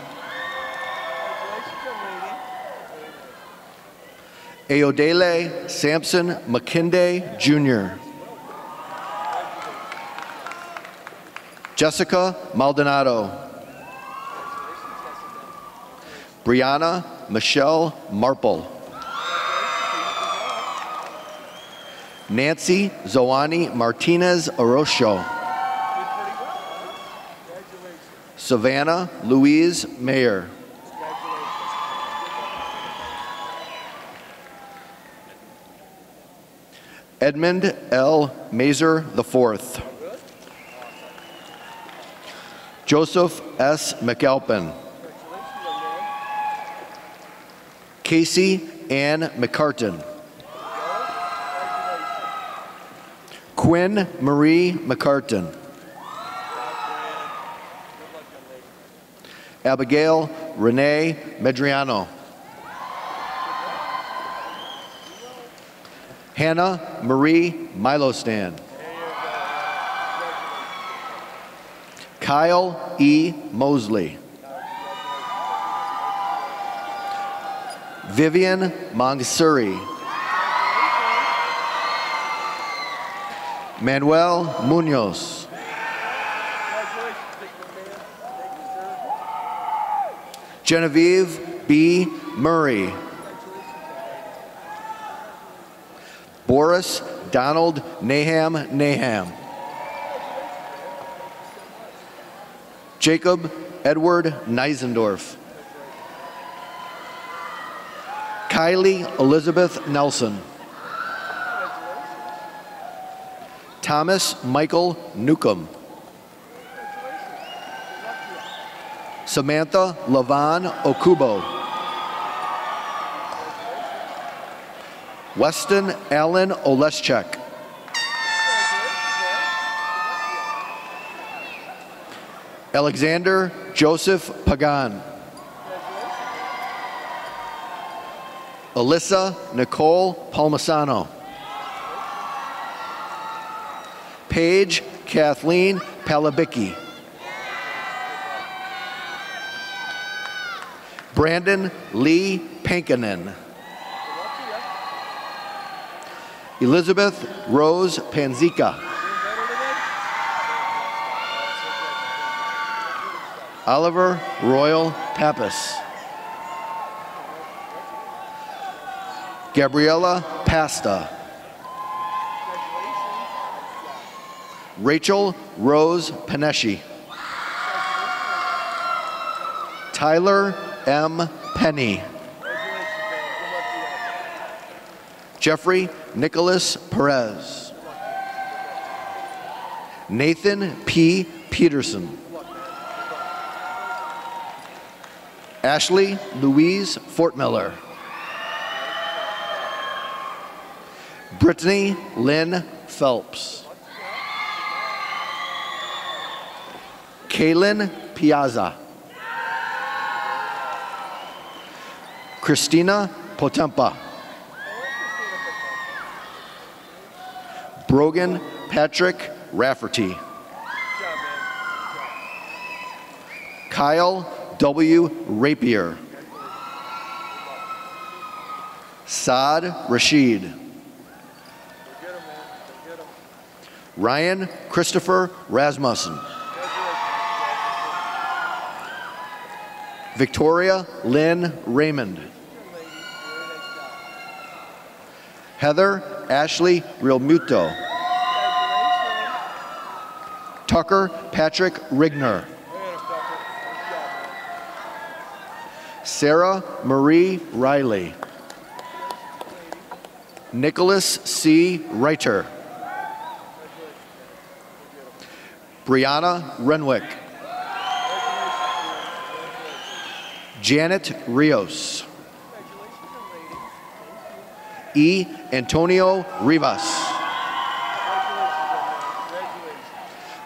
Ayodele Sampson McKinday, Jr. Jessica Maldonado. Brianna Michelle Marple. Nancy Zoani Martinez Orocho. Savannah Louise Mayer. Edmund L. Mazer IV. Joseph S. McAlpin. Casey Ann McCartan. Quinn Marie McCartan. Abigail Renee Medriano. Hannah Marie Milostan. Kyle E. Mosley. Vivian Mongsuri. Manuel Munoz. Genevieve B. Murray. Boris Donald Naham. Jacob Edward Neisendorf. Kylie Elizabeth Nelson. Thomas Michael Newcomb. Samantha Lavon Okubo. Weston Allen Oleschek. Alexander Joseph Pagan. Alyssa Nicole Palmasano. Paige Kathleen Palabicki. Brandon Lee Pankinen. Elizabeth Rose Panzica. Oliver Royal Pappas. Gabriella Pasta. Rachel Rose Panesci. Tyler M. Penny. Jeffrey Nicholas Perez. Nathan P. Peterson. Ashley Louise Fortmiller. Brittany Lynn Phelps. Kaylin Piazza. Christina Potempa. Brogan Patrick Rafferty. Kyle W. Rapier. Saad Rashid. Ryan Christopher Rasmussen. Victoria Lynn Raymond. Heather Ashley Realmuto. Tucker Patrick Rigner. Sarah Marie Riley. Nicholas C. Reiter. Brianna Renwick. Janet Rios. E. Antonio Rivas.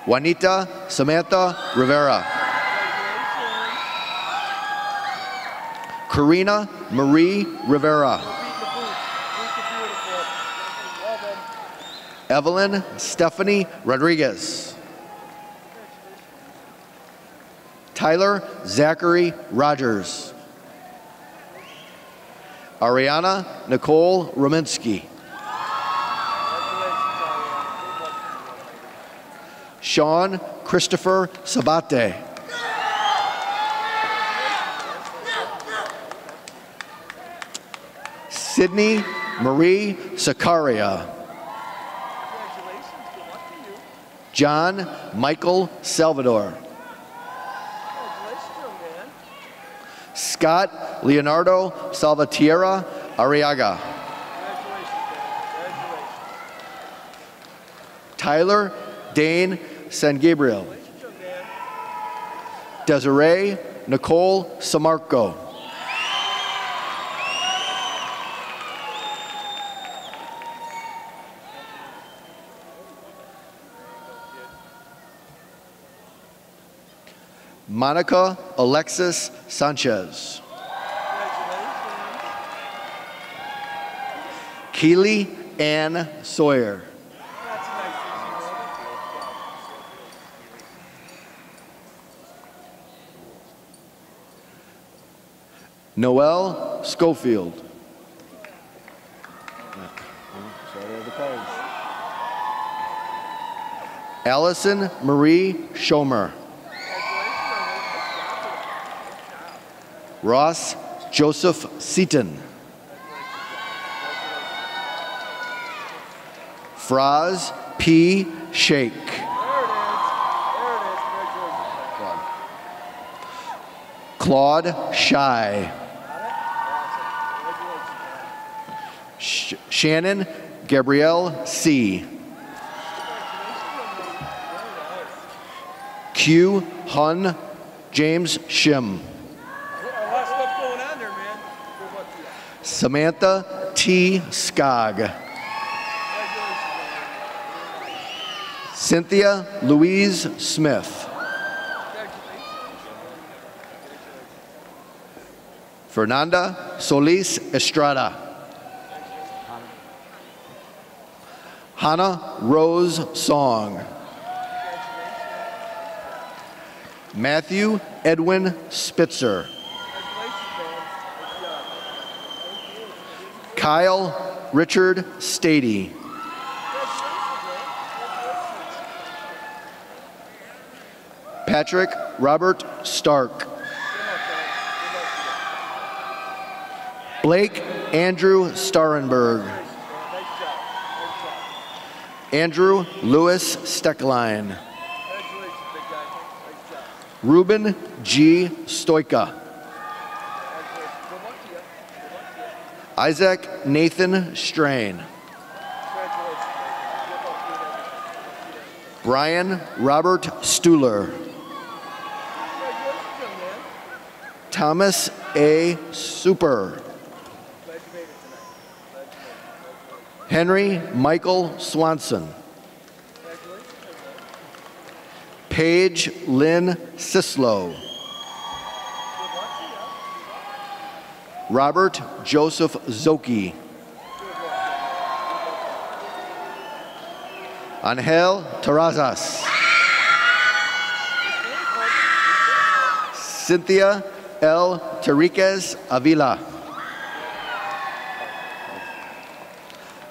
Juanita Samantha Rivera. Karina Marie Rivera. Evelyn Stephanie Rodriguez. Tyler Zachary Rogers. Ariana Nicole Rominsky. Sean Christopher Sabate. Sydney Marie Sakaria. John Michael Salvador. Scott Leonardo Salvatierra Arriaga. Tyler Dane San Gabriel. Desiree Nicole Samarco. Monica Alexis Sanchez. Keely Ann Sawyer. Noelle Schofield. Allison Marie Schomer. Ross Joseph Seaton. Fraz P. Sheikh. Claude Shy. Shannon Gabrielle C. Q. Hun James Shim. Samantha T. Skog. Cynthia Louise Smith. Fernanda Solis Estrada. Hannah Rose Song. Matthew Edwin Spitzer. Kyle Richard Stady. Patrick Robert Stark. Blake Andrew Starenberg. Andrew Lewis Steckline. Ruben G. Stoika. Isaac Nathan Strain. Brian Robert Stuhler. Thomas A. Super. Henry Michael Swanson. Paige Lynn Sislow. Robert Joseph Zoki. Angel Terrazas. Cynthia L. Terriquez Avila.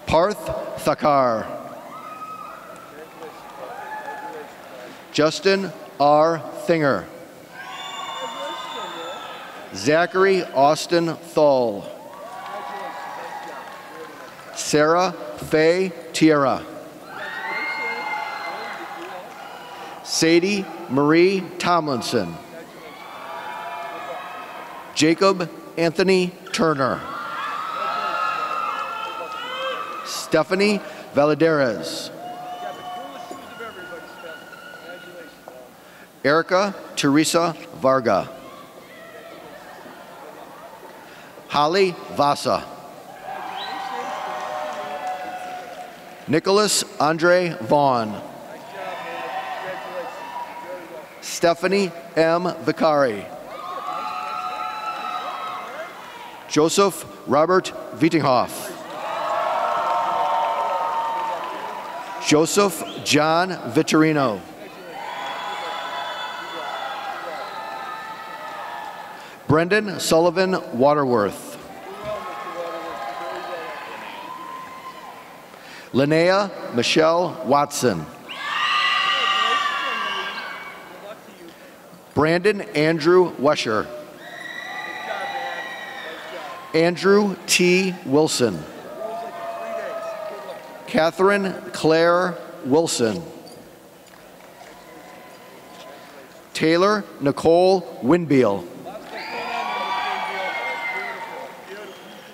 Parth Thakar. Justin R. Thinger. Zachary Austin Thal. Sarah Faye Tierra. Sadie Marie Tomlinson. Jacob Anthony Turner. Stephanie Valadares. Erica Teresa Varga. Holly Vasa. Nicholas Andre Vaughn. Stephanie M. Vicari. Joseph Robert Wittinghoff. Joseph John Vittorino. Brendan Sullivan Waterworth. Linnea Michelle Watson. Brandon Andrew Wesher. Andrew T. Wilson. Catherine Claire Wilson. Taylor Nicole Winbeal.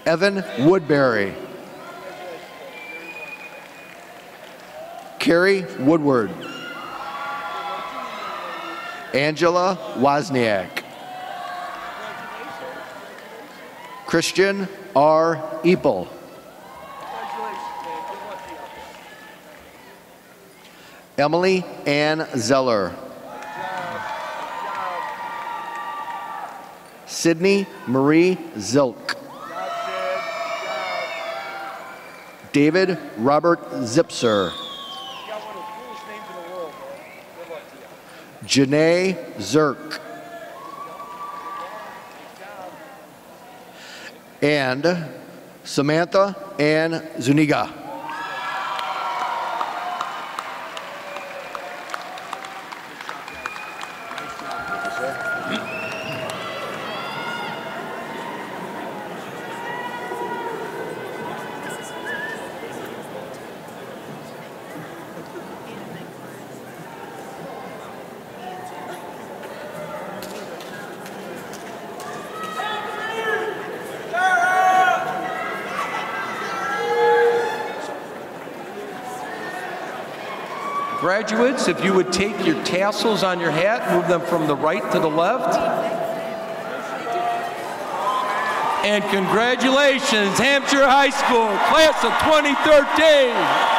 Evan Woodbury. Carrie Woodward. Angela Wozniak. Christian R. Eaple. Emily Ann Zeller. Sydney Marie Zilk. David Robert Zipser. Janae Zirk. And Samantha Ann Zuniga. Graduates, if you would take your tassels on your hat, move them from the right to the left. And congratulations, Hampshire High School, class of 2013.